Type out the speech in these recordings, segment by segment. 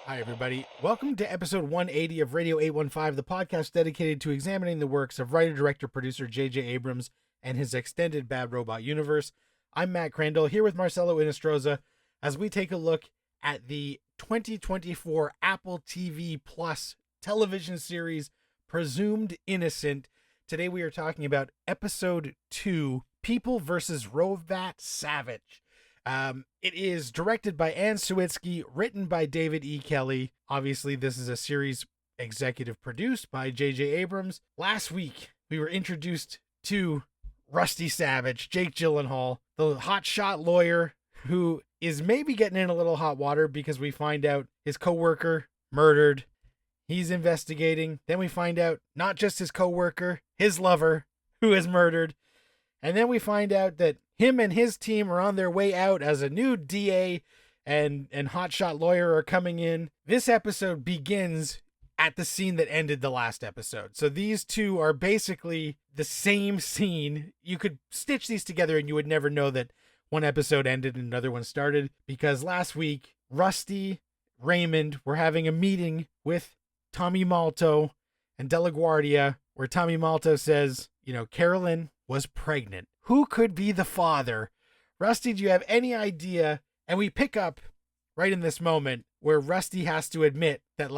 Hi, everybody. Welcome to episode 180 of Radio 815, the podcast dedicated to examining the works of writer, director, producer J.J. Abrams and his extended Bad Robot universe. I'm Matt Crandall, here with Marcelo Inostroza, as we take a look at the 2024 Apple TV Plus television series, Presumed Innocent. Today we are talking about episode 2, People vs. Rozat Sabich. It is directed by Ann Sawitsky, written by David E. Kelly. Obviously, this is a series executive produced by J.J. Abrams. Last week, we were introduced to Rusty Sabich, Jake Gyllenhaal, the hotshot lawyer who is maybe getting in a little hot water because we find out his coworker murdered. He's investigating. Then we find out not just his coworker, his lover, who is murdered. And then we find out that him and his team are on their way out as a new DA and hotshot lawyer are coming in. This episode begins at the scene that ended the last episode. So these two are basically the same scene. You could stitch these together and you would never know that one episode ended and another one started, because last week, Rusty, Raymond were having a meeting with Tommy Malto and De La Guardia, where Tommy Malto says, Carolyn was pregnant. Who could be the father? Rusty, do you have any idea? And we pick up right in this moment where Rusty has to admit that,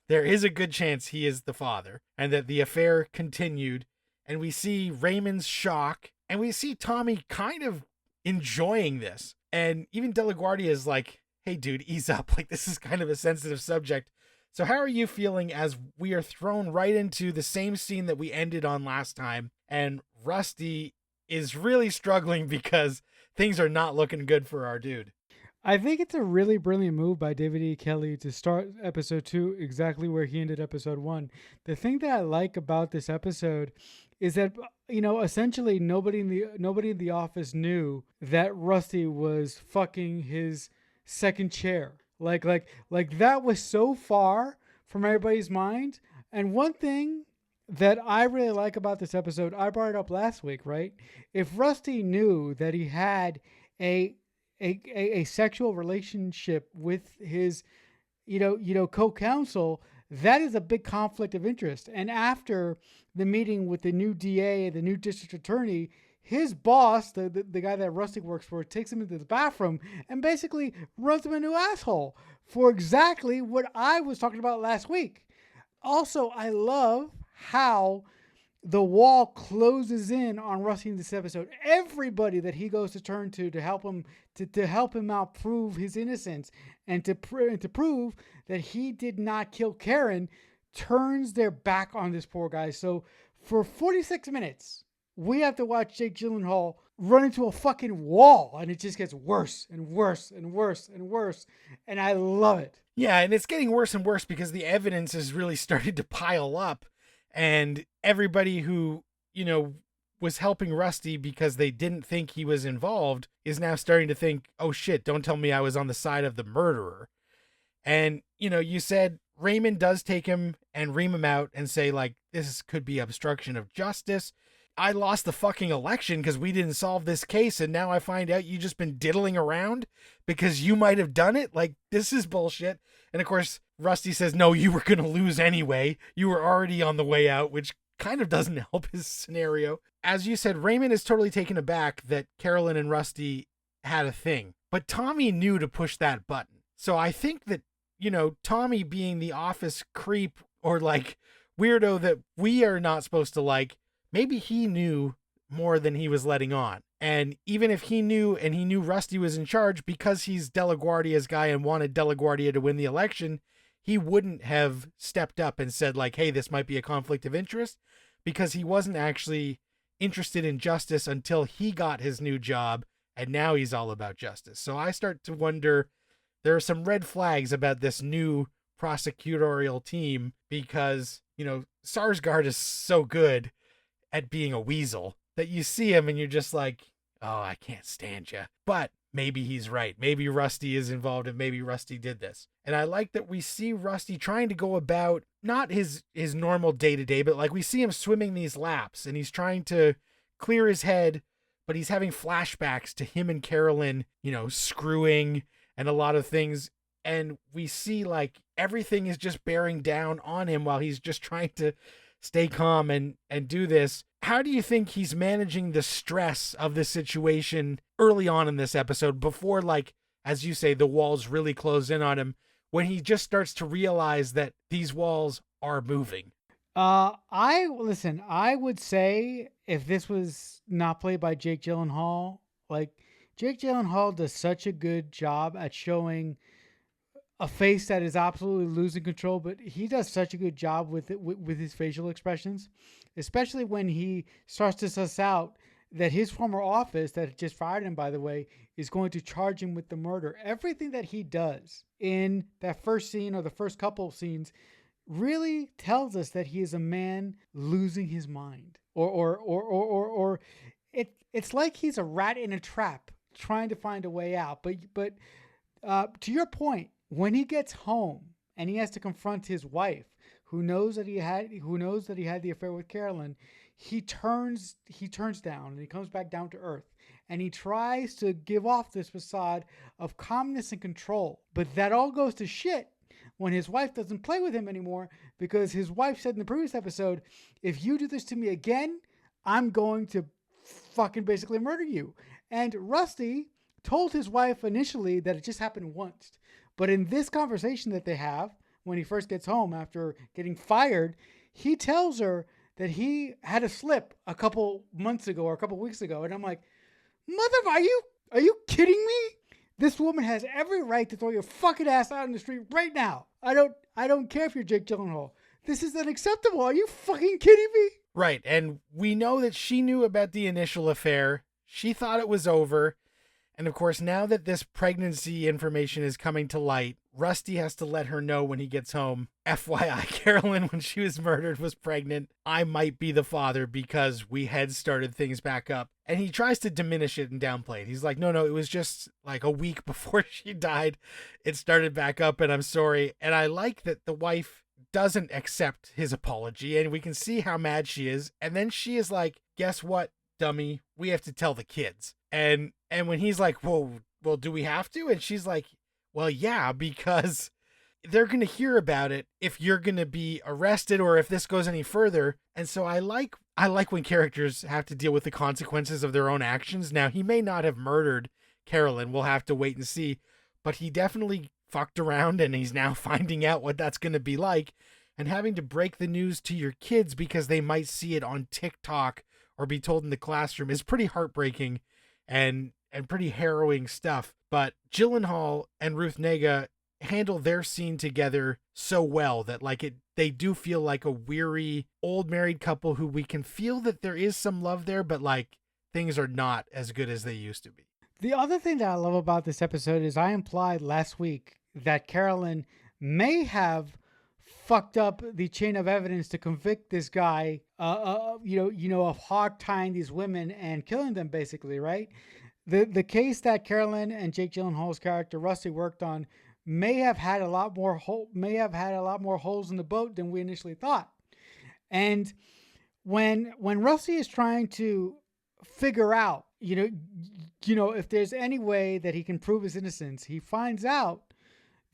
there is a good chance he is the father and that the affair continued. And we see Raymond's shock and we see Tommy kind of enjoying this. And even De La Guardia is like, hey, dude, ease up. This is kind of a sensitive subject. So how are you feeling as we are thrown right into the same scene that we ended on last time? And Rusty is really struggling because things are not looking good for our dude. I think it's a really brilliant move by David E. Kelly to start episode 2 exactly where he ended episode 1. The thing that I like about this episode is that, essentially nobody in the office knew that Rusty was fucking his second chair. Like that was so far from everybody's mind. And one thing that I really like about this episode, I brought it up last week, right? If Rusty knew that he had a sexual relationship with his, co-counsel, that is a big conflict of interest. And after the meeting with the new DA, the new district attorney, his boss, the guy that Rusty works for, takes him into the bathroom and basically runs him a new asshole for exactly what I was talking about last week. Also, I love how the wall closes in on Rusty in this episode. Everybody that he goes to turn to help him out prove his innocence and to prove that he did not kill Karen turns their back on this poor guy. So for 46 minutes, we have to watch Jake Gyllenhaal run into a fucking wall, and it just gets worse and worse and worse and worse. And I love it. Yeah, and it's getting worse and worse because the evidence is really starting to pile up. And everybody who, was helping Rusty because they didn't think he was involved is now starting to think, oh shit, don't tell me I was on the side of the murderer. And, you said Raymond does take him and ream him out and say, this could be obstruction of justice. I lost the fucking election because we didn't solve this case. And now I find out you just been diddling around because you might have done it. This is bullshit. And of course, Rusty says, no, you were going to lose anyway. You were already on the way out, which kind of doesn't help his scenario. As you said, Raymond is totally taken aback that Carolyn and Rusty had a thing. But Tommy knew to push that button. So I think that, Tommy being the office creep or weirdo that we are not supposed to like, maybe he knew more than he was letting on. And even if he knew and he knew Rusty was in charge because he's De La Guardia's guy and wanted De La Guardia to win the election, he wouldn't have stepped up and said hey, this might be a conflict of interest, because he wasn't actually interested in justice until he got his new job. And now he's all about justice. So I start to wonder, there are some red flags about this new prosecutorial team because, Sarsgaard is so good at being a weasel that you see him and you're just like, oh, I can't stand you. But maybe he's right. Maybe Rusty is involved and maybe Rusty did this. And I like that we see Rusty trying to go about not his normal day-to-day, but we see him swimming these laps and he's trying to clear his head, but he's having flashbacks to him and Carolyn, screwing and a lot of things. and we see like everything is just bearing down on him while he's just trying to stay calm and do this. How do you think he's managing the stress of the situation early on in this episode before, like, as you say, the walls really close in on him, when he just starts to realize that these walls are moving? I would say if this was not played by Jake Gyllenhaal, like Jake Gyllenhaal does such a good job at showing a face that is absolutely losing control, but he does such a good job with it, with his facial expressions, especially when he starts to suss out that his former office that just fired him, by the way, is going to charge him with the murder. Everything that he does in that first scene or the first couple of scenes really tells us that he is a man losing his mind, or it's like he's a rat in a trap trying to find a way out. But to your point, when he gets home and he has to confront his wife, who knows that he had the affair with Carolyn, he turns down and he comes back down to earth, and he tries to give off this facade of calmness and control. But that all goes to shit when his wife doesn't play with him anymore, because his wife said in the previous episode, if you do this to me again, I'm going to fucking basically murder you. And Rusty told his wife initially that it just happened once. But in this conversation that they have, when he first gets home after getting fired, he tells her that he had a slip a couple months ago or a couple weeks ago. And I'm like, mother, are you kidding me? This woman has every right to throw your fucking ass out in the street right now. I don't care if you're Jake Gyllenhaal. This is unacceptable. Are you fucking kidding me? Right, and we know that she knew about the initial affair. She thought it was over. And of course, now that this pregnancy information is coming to light, Rusty has to let her know when he gets home. FYI, Carolyn, when she was murdered, was pregnant. I might be the father because we had started things back up. And he tries to diminish it and downplay it. He's like, no, it was just like a week before she died. It started back up and I'm sorry. And I like that the wife doesn't accept his apology, and we can see how mad she is. And then she is like, guess what, dummy? We have to tell the kids. And when he's like, well, do we have to? And she's like, well, yeah, because they're going to hear about it if you're going to be arrested or if this goes any further. And so I like when characters have to deal with the consequences of their own actions. Now, he may not have murdered Carolyn. We'll have to wait and see. But he definitely fucked around, and he's now finding out what that's going to be like. And having to break the news to your kids because they might see it on TikTok or be told in the classroom is pretty heartbreaking and pretty harrowing stuff. But Gyllenhaal and Ruth Negga handle their scene together so well that they do feel like a weary old married couple who we can feel that there is some love there, but like things are not as good as they used to be. The other thing that I love about this episode is I implied last week that Carolyn may have fucked up the chain of evidence to convict this guy, of hog tying these women and killing them, basically, right? The case that Carolyn and Jake Gyllenhaal's character Rusty worked on may have had a lot more holes in the boat than we initially thought. And when Rusty is trying to figure out, if there's any way that he can prove his innocence, he finds out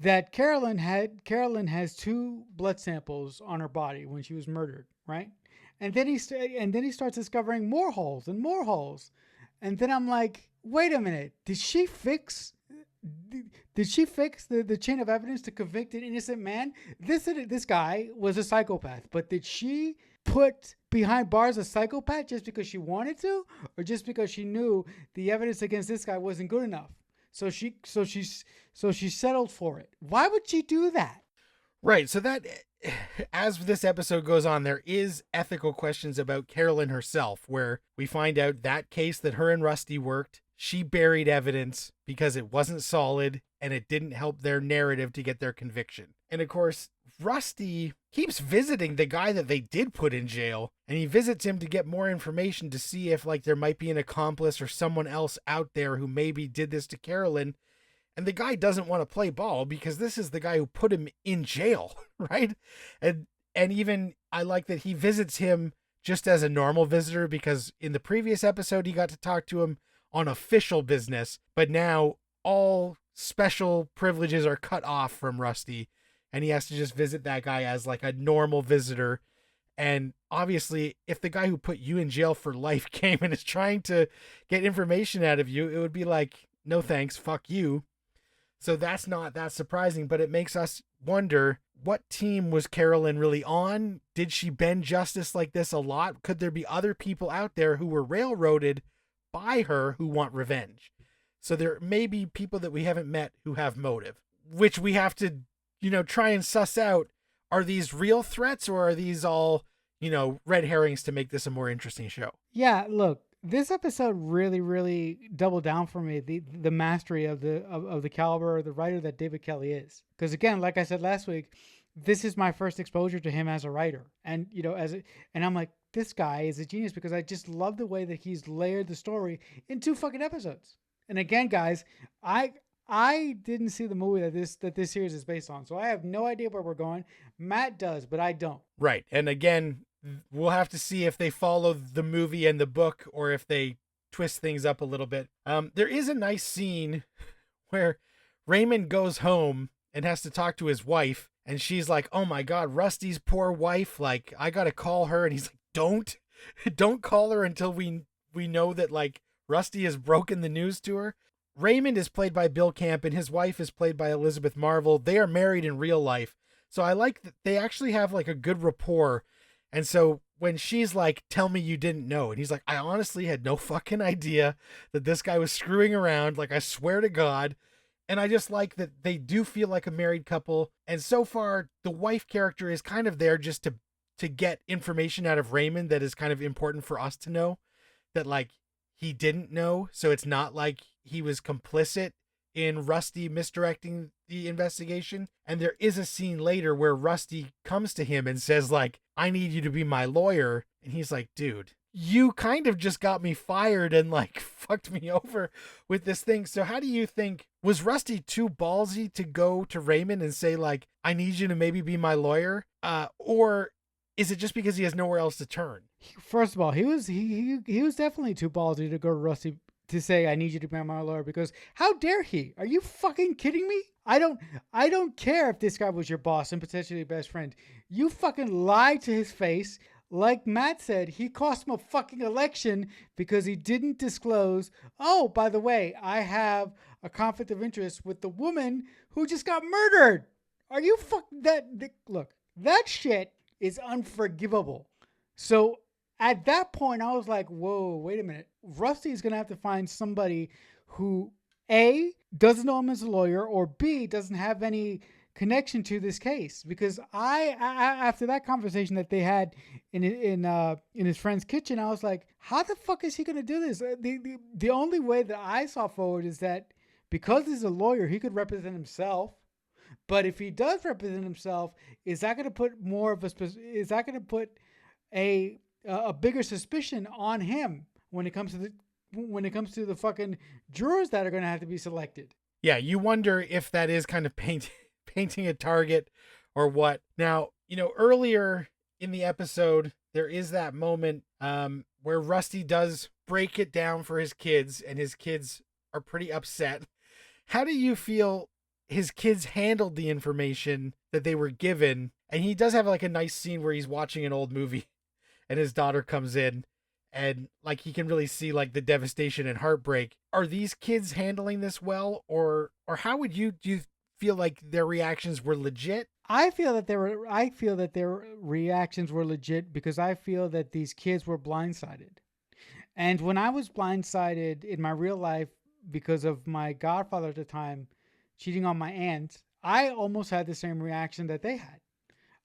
that Carolyn has 2 blood samples on her body when she was murdered, right? And then he starts discovering more holes and more holes. And then I'm like, wait a minute, did she fix the chain of evidence to convict an innocent man? This guy was a psychopath, but did she put behind bars a psychopath just because she wanted to, or just because she knew the evidence against this guy wasn't good enough? So she settled for it. Why would she do that? Right. So that, as this episode goes on, there is ethical questions about Carolyn herself, where we find out that case that her and Rusty worked, she buried evidence because it wasn't solid and it didn't help their narrative to get their conviction. And of course, Rusty keeps visiting the guy that they did put in jail, and he visits him to get more information to see if there might be an accomplice or someone else out there who maybe did this to Carolyn. And the guy doesn't want to play ball because this is the guy who put him in jail, right? And even I like that he visits him just as a normal visitor, because in the previous episode he got to talk to him on official business, but now all special privileges are cut off from Rusty, and he has to just visit that guy as like a normal visitor. And obviously, if the guy who put you in jail for life came and is trying to get information out of you, it would be like, no thanks, fuck you. So that's not that surprising, but it makes us wonder, what team was Carolyn really on? Did she bend justice like this a lot? Could there be other people out there who were railroaded by her who want revenge? So there may be people that we haven't met who have motive, which we have to, try and suss out. Are these real threats, or are these all, red herrings to make this a more interesting show? Yeah, look, this episode really, really doubled down for me the mastery of the caliber of the writer that David Kelly is. Because again, like I said last week, this is my first exposure to him as a writer, and and I'm like, this guy is a genius because I just love the way that he's layered the story in 2 fucking episodes. And again, guys, I didn't see the movie that this series is based on, so I have no idea where we're going. Matt does, but I don't. Right, and again, we'll have to see if they follow the movie and the book or if they twist things up a little bit. There is a nice scene where Raymond goes home and has to talk to his wife, and she's like, oh my God, Rusty's poor wife. Like, I got to call her. And he's like, don't call her until we know that like Rusty has broken the news to her. Raymond is played by Bill Camp and his wife is played by Elizabeth Marvel. They are married in real life. So I like that they actually have like a good rapport. And so when she's like, tell me you didn't know, and he's like, I honestly had no fucking idea that this guy was screwing around. Like, I swear to God. And I just like that they do feel like a married couple. And so far, the wife character is kind of there just to get information out of Raymond that is kind of important for us to know, that like he didn't know. So it's not like he was complicit in Rusty misdirecting the investigation. And there is a scene later where Rusty comes to him and says like, I need you to be my lawyer. And he's like, dude, you kind of just got me fired and like fucked me over with this thing. So how do you think, was Rusty too ballsy to go to Raymond and say like, I need you to maybe be my lawyer? Or is it just because he has nowhere else to turn? First of all, he was definitely too ballsy to go to Rusty to say, I need you to be my lawyer, because how dare he? Are you fucking kidding me? I don't care if this guy was your boss and potentially best friend. You fucking lied to his face. Like Matt said, he cost him a fucking election because he didn't disclose, oh, by the way, I have a conflict of interest with the woman who just got murdered. Are you look, that shit is unforgivable. So at that point, I was like, whoa, wait a minute. Rusty's going to have to find somebody who, A, doesn't know him as a lawyer, or B, doesn't have any connection to this case. Because I after that conversation that they had in his friend's kitchen, I was like, how the fuck is he going to do this? The only way that I saw forward is that because he's a lawyer, he could represent himself. But if he does represent himself, is that going to put a bigger suspicion on him when it comes to the fucking jurors that are going to have to be selected? Yeah, you wonder if that is kind of painting a target or what. Now, earlier in the episode, there is that moment where Rusty does break it down for his kids, and his kids are pretty upset. How do you feel his kids handled the information that they were given? And he does have like a nice scene where he's watching an old movie and his daughter comes in and like he can really see like the devastation and heartbreak. Are these kids handling this well, or how do you feel like their reactions were legit? I feel that their reactions were legit because I feel that these kids were blindsided. And when I was blindsided in my real life because of my godfather at the time cheating on my aunt, I almost had the same reaction that they had.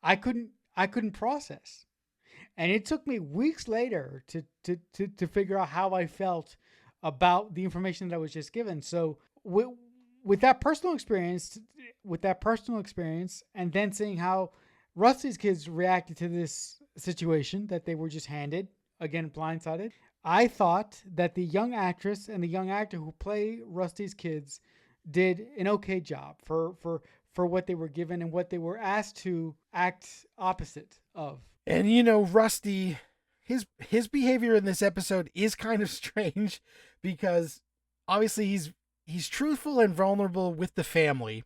I couldn't process. And it took me weeks later to figure out how I felt about the information that I was just given. So with that personal experience, and then seeing how Rusty's kids reacted to this situation that they were just handed, again blindsided, I thought that the young actress and the young actor who play Rusty's kids did an okay job for what they were given and what they were asked to act opposite of. And Rusty, his behavior in this episode is kind of strange because obviously he's he's truthful and vulnerable with the family.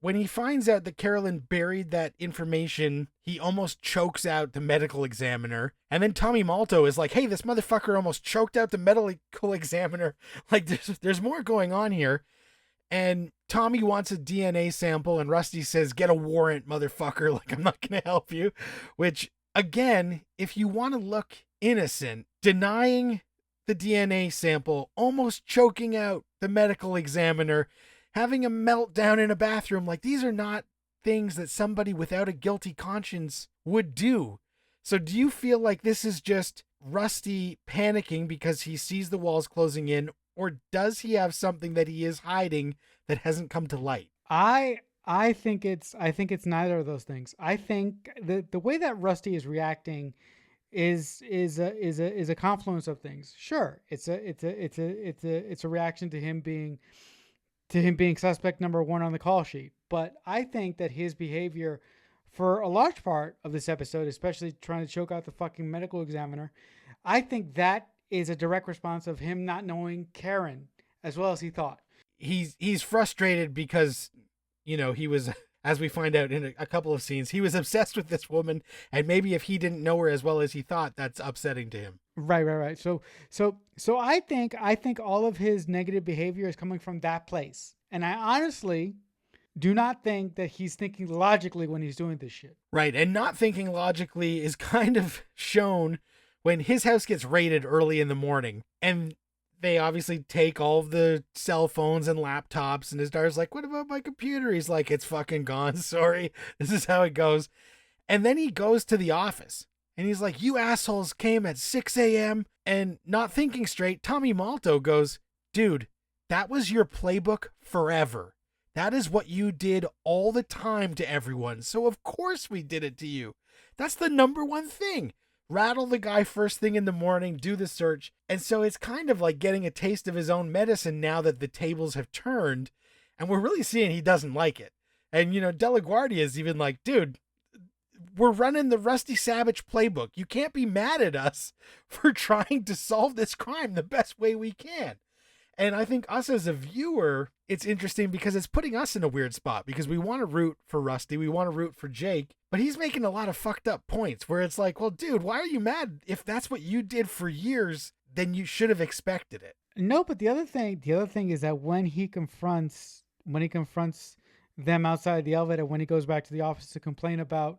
When he finds out that Carolyn buried that information, he almost chokes out the medical examiner. And then Tommy Malto is like, hey, this motherfucker almost choked out the medical examiner. Like, there's more going on here. And Tommy wants a DNA sample, and Rusty says, get a warrant, motherfucker. Like, I'm not going to help you. Which, again, if you want to look innocent, denying the DNA sample, almost choking out the medical examiner, having a meltdown in a bathroom, like, these are not things that somebody without a guilty conscience would do. So do you feel like this is just Rusty panicking because he sees the walls closing in, or does he have something that he is hiding that hasn't come to light? I think it's neither of those things. I think the way that Rusty is reacting is a confluence of things. Sure, it's a reaction to him being suspect number one on the call sheet. But I think that his behavior for a large part of this episode, especially trying to choke out the fucking medical examiner, I think that is a direct response of him not knowing Karen as well as he thought. He's frustrated because, he was, as we find out in a couple of scenes, he was obsessed with this woman, and maybe if he didn't know her as well as he thought, that's upsetting to him. Right. So I think all of his negative behavior is coming from that place. And I honestly do not think that he's thinking logically when he's doing this shit. Right, and not thinking logically is kind of shown when his house gets raided early in the morning, and they obviously take all of the cell phones and laptops, and his daughter's like, what about my computer? He's like, it's fucking gone, sorry. This is how it goes. And then he goes to the office, and he's like, you assholes came at 6 a.m. And not thinking straight, Tommy Malto goes, dude, that was your playbook forever. That is what you did all the time to everyone. So of course we did it to you. That's the number one thing. Rattle the guy first thing in the morning, do the search. And so it's kind of like getting a taste of his own medicine now that the tables have turned. And we're really seeing he doesn't like it. And, De La Guardia is even like, dude, we're running the Rozat Sabich playbook. You can't be mad at us for trying to solve this crime the best way we can. And I think us as a viewer, it's interesting because it's putting us in a weird spot because we want to root for Rusty. We want to root for Jake, but he's making a lot of fucked up points where it's like, well, dude, why are you mad? If that's what you did for years, then you should have expected it. No, but the other thing is that when he confronts them outside the elevator, when he goes back to the office to complain about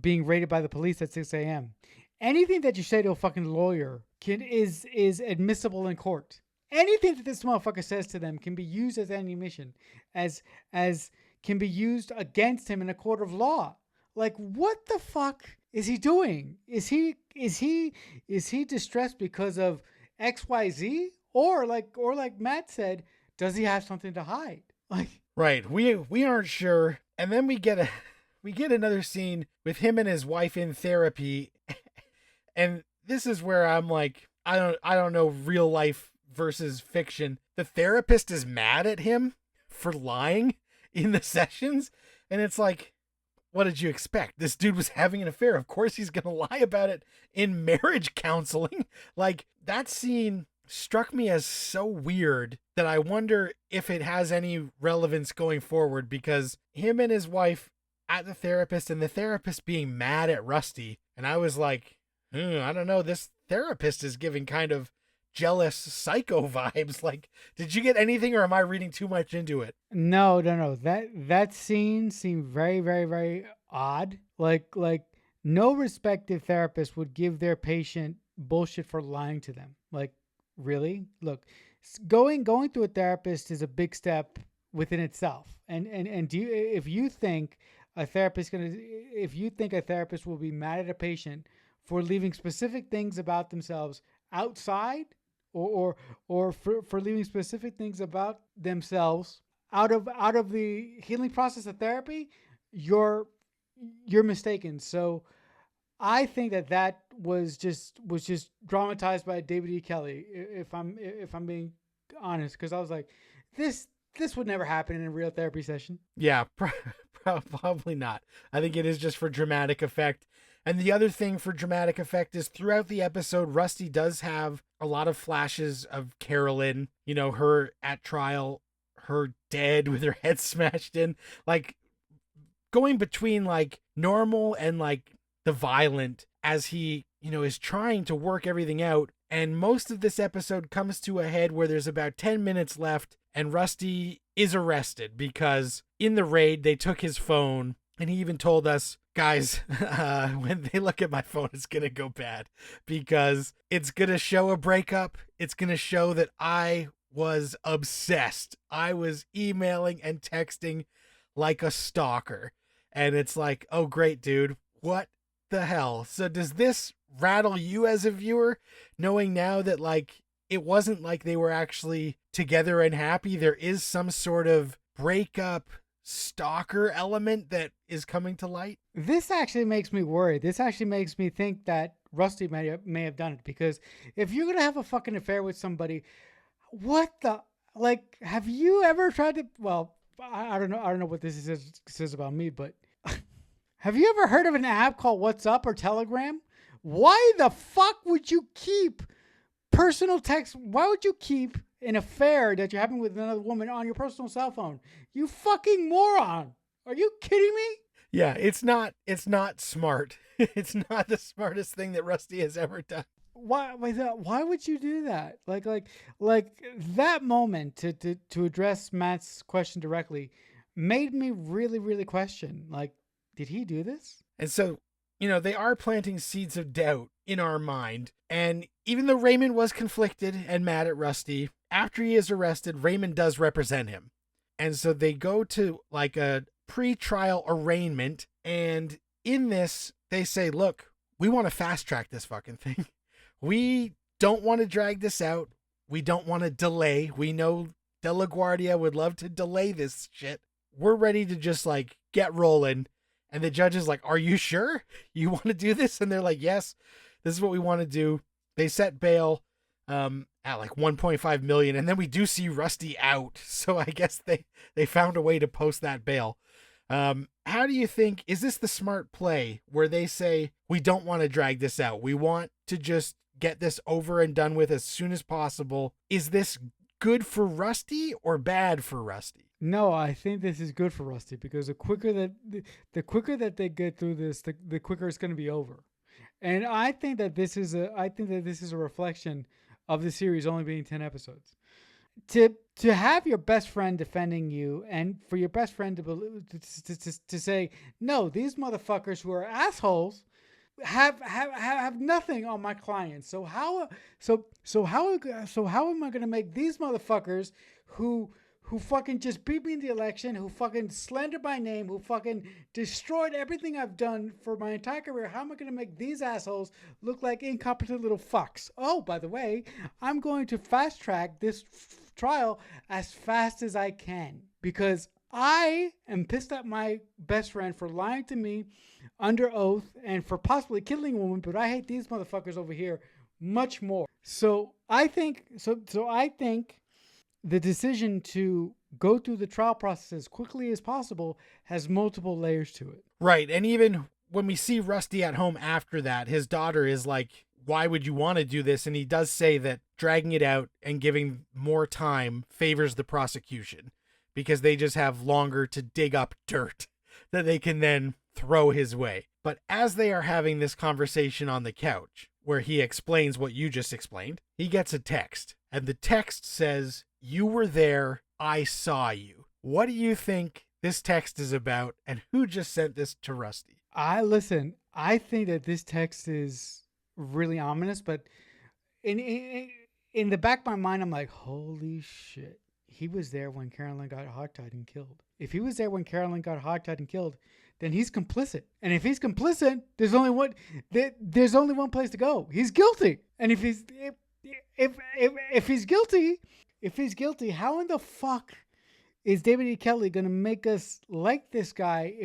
being raided by the police at 6 a.m., anything that you say to a fucking lawyer is admissible in court. Anything that this motherfucker says to them can be used as ammunition, as can be used against him in a court of law. Like, what the fuck is he doing? Is he distressed because of XYZ? Or like Matt said, does he have something to hide? Like, right. We aren't sure. And then we get another scene with him and his wife in therapy. And this is where I'm like, I don't know real life versus fiction. The therapist is mad at him for lying in the sessions, and it's like, what did you expect? This dude was having an affair. Of course he's gonna lie about it in marriage counseling. Like, that scene struck me as so weird that I wonder if it has any relevance going forward, because him and his wife at the therapist and the therapist being mad at Rusty, and I was like, I don't know, this therapist is giving kind of jealous psycho vibes. Like, did you get anything, or am I reading too much into it? No. That scene seemed very, very, very odd. Like no respective therapist would give their patient bullshit for lying to them. Like, really? Look, going through a therapist is a big step within itself. And do you, if you think a therapist will be mad at a patient for leaving specific things about themselves outside, or for leaving specific things about themselves out of the healing process of therapy, you're mistaken. So I think that was just dramatized by David E. Kelly, if I'm being honest, because I was like, this would never happen in a real therapy session. Yeah, probably not. I think it is just for dramatic effect. And the other thing for dramatic effect is throughout the episode, Rusty does have a lot of flashes of Carolyn, her at trial. her dead with her head smashed in, like going between like normal and like the violent as he, is trying to work everything out. And most of this episode comes to a head where there's about 10 minutes left and Rusty is arrested because in the raid they took his phone, and he even told us, guys, when they look at my phone, it's going to go bad because it's going to show a breakup. It's going to show that I was obsessed. I was emailing and texting like a stalker. And it's like, oh, great, dude. What the hell? So does this rattle you as a viewer, knowing now that like it wasn't like they were actually together and happy? There is some sort of breakup stalker element that is coming to light. This actually makes me worried. This actually makes me think that Rusty may have done it, because if you're gonna have a fucking affair with somebody, what the, like, have you ever tried to? Well, I don't know what this says about me, but have you ever heard of an app called WhatsApp or Telegram? Why the fuck would you keep personal text? Why would you keep an affair that you're having with another woman on your personal cell phone? You fucking moron. Are you kidding me? Yeah, it's not smart. It's not the smartest thing that Rusty has ever done. Why would you do that? Like that moment to address Matt's question directly made me really, really question, like, did he do this? And so, they are planting seeds of doubt in our mind. And even though Raymond was conflicted and mad at Rusty, after he is arrested, Raymond does represent him. And so they go to like a pre-trial arraignment. And in this, they say, look, we want to fast track this fucking thing. We don't want to drag this out. We don't want to delay. We know De La Guardia would love to delay this shit. We're ready to just like get rolling. And the judge is like, are you sure you want to do this? And they're like, yes, this is what we want to do. They set bail at like 1.5 million. And then we do see Rusty out. So I guess they found a way to post that bail. How do you think, is this the smart play where they say, we don't want to drag this out. We want to just get this over and done with as soon as possible. Is this good for Rusty or bad for Rusty? No, I think this is good for Rusty, because the quicker that they get through this, the quicker it's going to be over. And I think that this is a reflection of the series only being 10 episodes. To have your best friend defending you, and for your best friend to say, no, these motherfuckers who are assholes have nothing on my clients. So how am I going to make these motherfuckers who fucking just beat me in the election, who fucking slandered my name, who fucking destroyed everything I've done for my entire career, how am I going to make these assholes look like incompetent little fucks? Oh, by the way, I'm going to fast track this trial as fast as I can, because I am pissed at my best friend for lying to me under oath and for possibly killing a woman, but I hate these motherfuckers over here much more. So I think the decision to go through the trial process as quickly as possible has multiple layers to it. Right. And even when we see Rusty at home after that, his daughter is like, why would you want to do this? And he does say that dragging it out and giving more time favors the prosecution, because they just have longer to dig up dirt that they can then throw his way. But as they are having this conversation on the couch, where he explains what you just explained, he gets a text. And the text says, "You were there, I saw you." What do you think this text is about, and who just sent this to Rusty? I think that this text is really ominous, but in the back of my mind, I'm like, holy shit. He was there when Carolyn got hogtied and killed. If he was there when Carolyn got hogtied and killed, then he's complicit. And if he's complicit, there's only one place to go. He's guilty. And if he's guilty, how in the fuck is David E. Kelly going to make us like this guy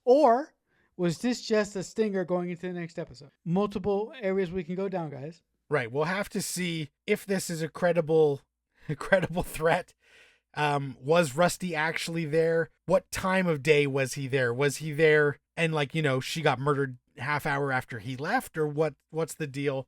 or was this just a stinger going into the next episode? Multiple areas we can go down, guys. Right. We'll have to see if this is a credible threat. Was Rusty actually there? What time of day was he there? Was he there and she got murdered half hour after he left, or what's the deal?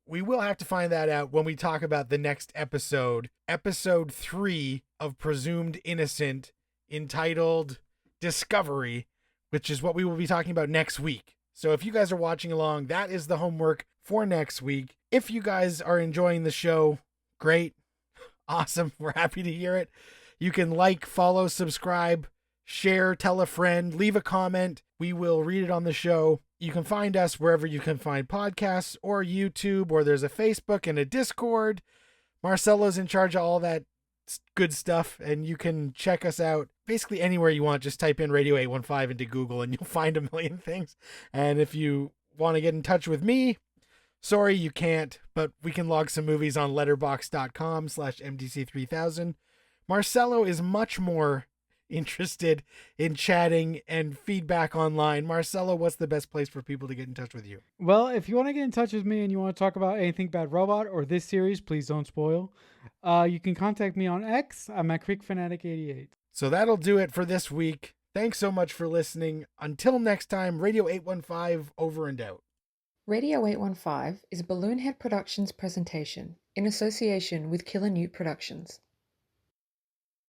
we will have to find that out when we talk about the next episode, episode 3 of Presumed Innocent, entitled Discovery, which is what we will be talking about next week. So if you guys are watching along, that is the homework for next week. If you guys are enjoying the show, great. Awesome. We're happy to hear it. You can like, follow, subscribe, share, tell a friend, leave a comment. We will read it on the show. You can find us wherever you can find podcasts or YouTube, or there's a Facebook and a Discord. Marcelo's in charge of all that good stuff, and you can check us out basically anywhere you want. Just type in Radio 815 into Google and you'll find a million things. And if you want to get in touch with me, sorry, you can't, but we can log some movies on letterboxd.com/MDC3000. Marcelo is much more interested in chatting and feedback online. Marcelo, what's the best place for people to get in touch with you? Well, if you want to get in touch with me and you want to talk about anything Bad Robot or this series, please don't spoil. You can contact me on X. I'm at CreekFanatic88. So that'll do it for this week. Thanks so much for listening. Until next time, Radio 815 over and out. Radio 815 is a Balloonhead Productions presentation in association with Killer Newt Productions.